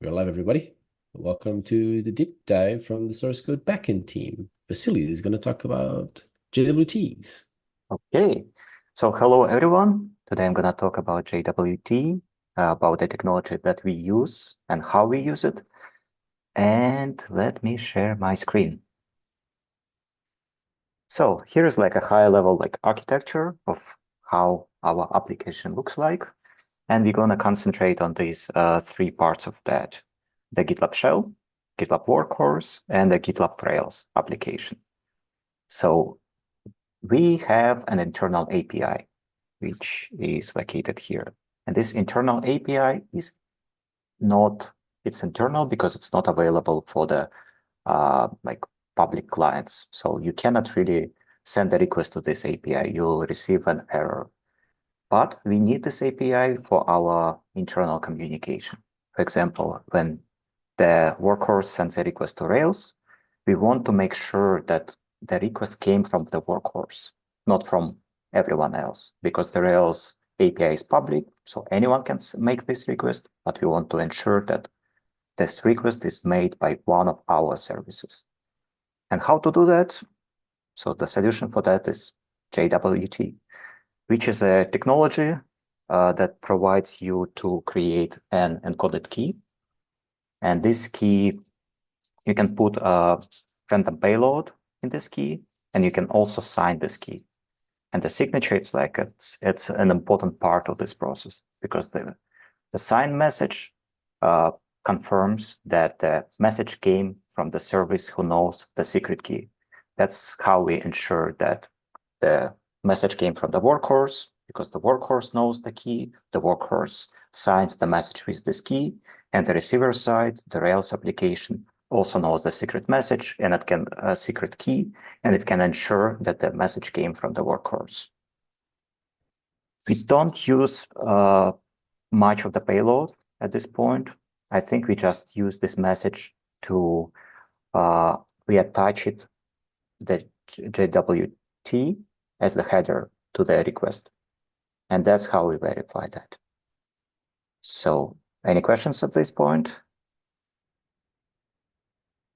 We're live, everybody. Welcome to the deep dive from the source code backend team. Vasily is going to talk about JWTs. Okay, so hello everyone. Today I'm going to talk about JWT, about the technology that we use and how we use it. And let me share my screen. So here is like a high level architecture of how our application looks like. And we're going to concentrate on these three parts of that: the GitLab shell, GitLab workhorse, and the GitLab Rails application. So we have an internal API, which is located here. And this internal API is not, it's internal because it's not available for the public clients. So you cannot really send a request to this API. You'll receive an error. But we need this API for our internal communication. For example, when the workhorse sends a request to Rails, we want to make sure that the request came from the workhorse, not from everyone else, because the Rails API is public, so anyone can make this request, but we want to ensure that this request is made by one of our services. And how to do that? So the solution for that is JWT, which is a technology that provides you to create an encoded key. And this key, you can put a random payload in this key, and you can also sign this key. And the signature, it's an important part of this process, because the sign message confirms that the message came from the service who knows the secret key. That's how we ensure that the message came from the workhorse, because the workhorse knows the key, the workhorse signs the message with this key, and the receiver side, the Rails application, also knows the secret message and it can secret key, and it can ensure that the message came from the workhorse. We don't use much of the payload at this point. I think we just use this message to we attach it, the JWT, as the header to the request. And that's how we verify that. So any questions at this point?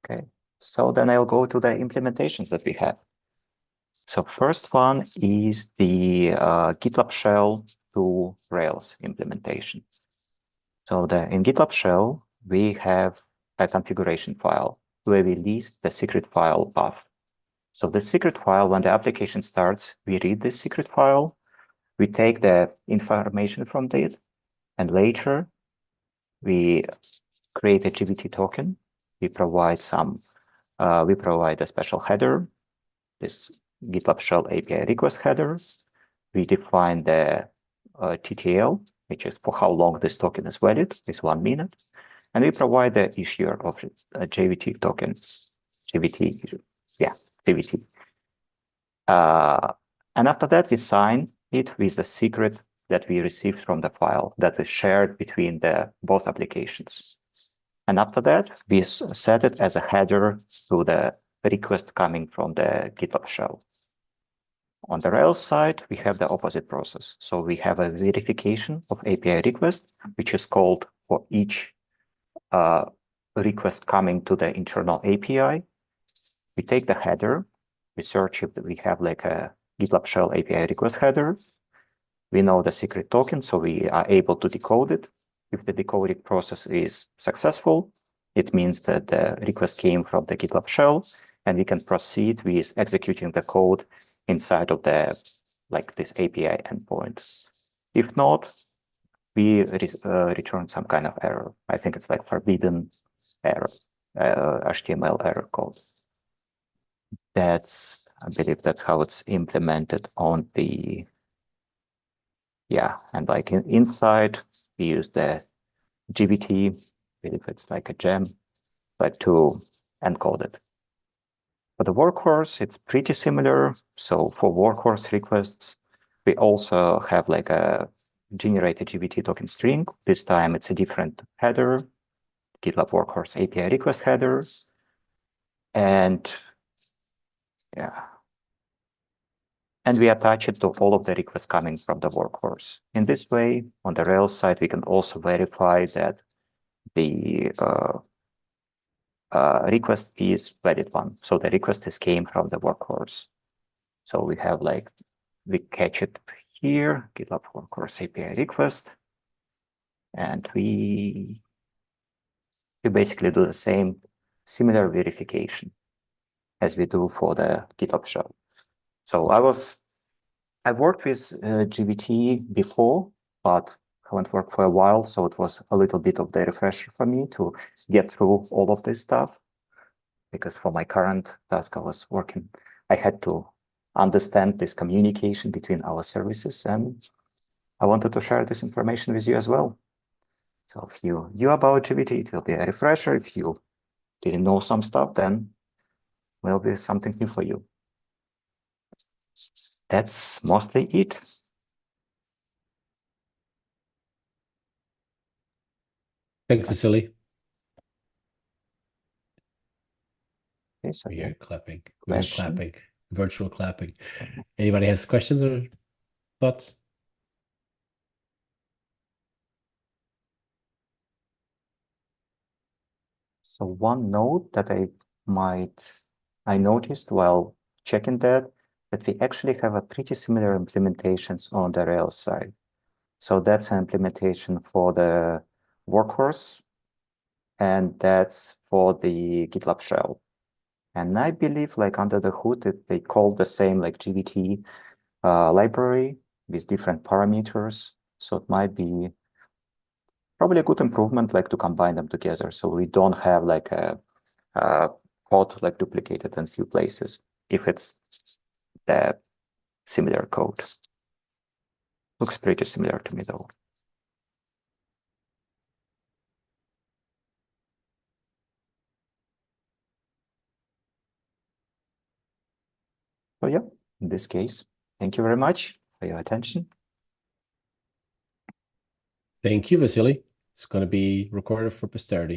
Okay, so then I'll go to the implementations that we have. So first one is the GitLab shell to Rails implementation. So in GitLab shell, we have a configuration file where we list the secret file path. So the secret file, when the application starts, we read this secret file, we take the information from it, and later we create a JWT token. We provide a special header, this GitLab shell API request header. We define the TTL, which is for how long this token is valid, is 1 minute. And we provide the issuer of a JWT token, JWT, yeah, JWT. And after that, we sign it with the secret that we received from the file that is shared between both applications. And after that, we set it as a header to the request coming from the GitLab shell. On the Rails side, we have the opposite process. So we have a verification of API request, which is called for each request coming to the internal API. We take the header, we search if we have like a GitLab shell API request header. We know the secret token, so we are able to decode it. If the decoding process is successful, it means that the request came from the GitLab shell, and we can proceed with executing the code inside of this API endpoint. If not, we return some kind of error. I think it's like forbidden error, HTML error code. I believe that's how it's implemented on the, yeah, and like inside, we use the JWT, I believe it's like a gem, but to encode it. For the workhorse, it's pretty similar. So for workhorse requests, we also have like a generated JWT token string. This time it's a different header, GitLab workhorse API request header. And yeah. And we attach it to all of the requests coming from the workhorse. In this way, on the Rails side, we can also verify that the request is valid one. So the request is came from the workhorse. So we have like, we catch it here, GitLab workhorse API request, and we basically do the same similar verification as we do for the GitLab shell. So I've worked with JWT before, but haven't worked for a while. So it was a little bit of the refresher for me to get through all of this stuff. Because for my current task I was working, I had to understand this communication between our services, and I wanted to share this information with you as well. So if you knew about JWT, it will be a refresher. If you didn't know some stuff, then it will be something new for you. That's mostly it. Thanks, Vasily. Okay, so We're yeah, here clapping. We're here question. clapping. Virtual clapping. Anybody has questions or thoughts? So one note that I noticed while checking that we actually have a pretty similar implementations on the Rails side. So that's an implementation for the workhorse, and that's for the GitLab shell. And I believe like under the hood, they call the same like JWT library with different parameters. So it might be probably a good improvement like to combine them together. So we don't have like a code like duplicated in a few places if it's the similar code. Looks pretty similar to me though. So yeah, in this case, thank you very much for your attention. Thank you, Vasily. It's going to be recorded for posterity.